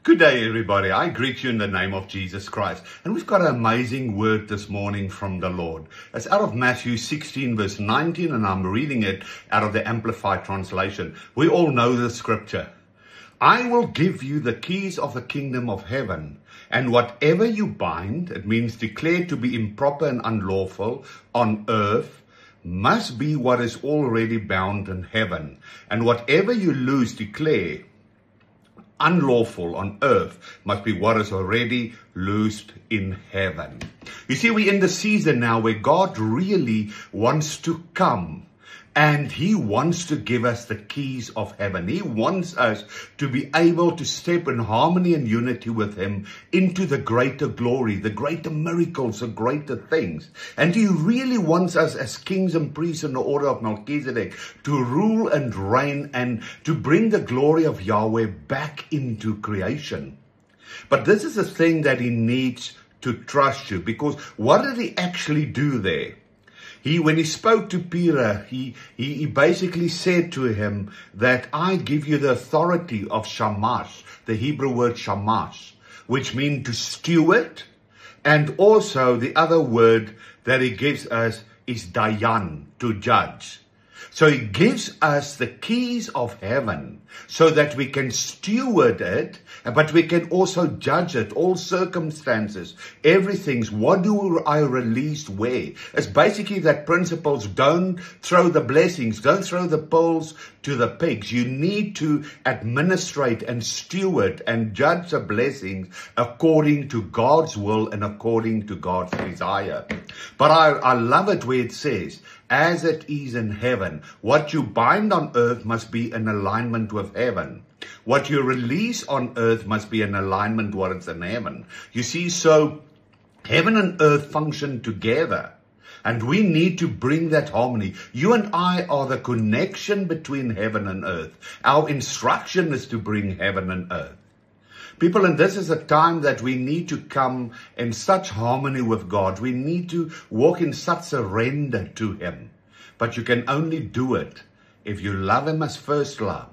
Good day, everybody. I greet you in the name of Jesus Christ. And we've got an amazing word this morning from the Lord. It's out of Matthew 16, verse 19, and I'm reading it out of the Amplified Translation. We all know the scripture. I will give you the keys of the kingdom of heaven, and whatever you bind, it means declared to be improper and unlawful on earth, must be what is already bound in heaven. And whatever you loose, declare unlawful on earth, must be what is already loosed in heaven. You see, we're in the season now where God really wants to come. And He wants to give us the keys of heaven. He wants us to be able to step in harmony and unity with Him into the greater glory, the greater miracles, the greater things. And He really wants us as kings and priests in the order of Melchizedek to rule and reign and to bring the glory of Yahweh back into creation. But this is a thing that He needs to trust you, because what did He actually do there? When he spoke to Peter, he basically said to him that I give you the authority of shamash, the Hebrew word shamash, which means to steward. And also the other word that he gives us is dayan, to judge. So He gives us the keys of heaven so that we can steward it, but we can also judge it, all circumstances, everything's what do I release where. It's basically that principles, don't throw the blessings, don't throw the pearls to the pigs. You need to administrate and steward and judge the blessings according to God's will and according to God's desire. But I love it where it says, as it is in heaven, what you bind on earth must be in alignment with heaven. What you release on earth must be in alignment with what is in heaven. You see, so heaven and earth function together. And we need to bring that harmony. You and I are the connection between heaven and earth. Our instruction is to bring heaven and earth. People, and this is a time that we need to come in such harmony with God. We need to walk in such surrender to Him. But you can only do it if you love Him as first love.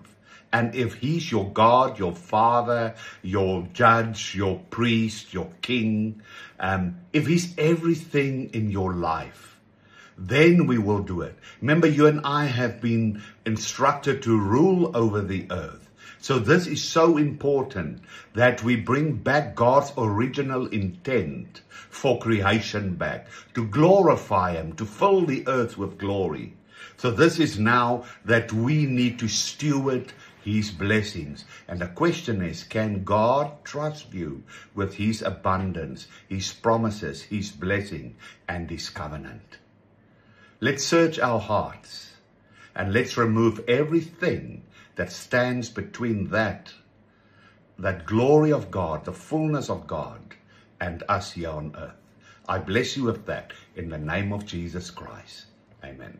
And if He's your God, your Father, your Judge, your Priest, your King, if He's everything in your life, then we will do it. Remember, you and I have been instructed to rule over the earth. So this is so important that we bring back God's original intent for creation back, to glorify Him, to fill the earth with glory. So this is now that we need to steward His blessings. And the question is, can God trust you with His abundance, His promises, His blessing, and His covenant? Let's search our hearts and let's remove everything that stands between that glory of God, the fullness of God, and us here on earth. I bless you with that in the name of Jesus Christ. Amen.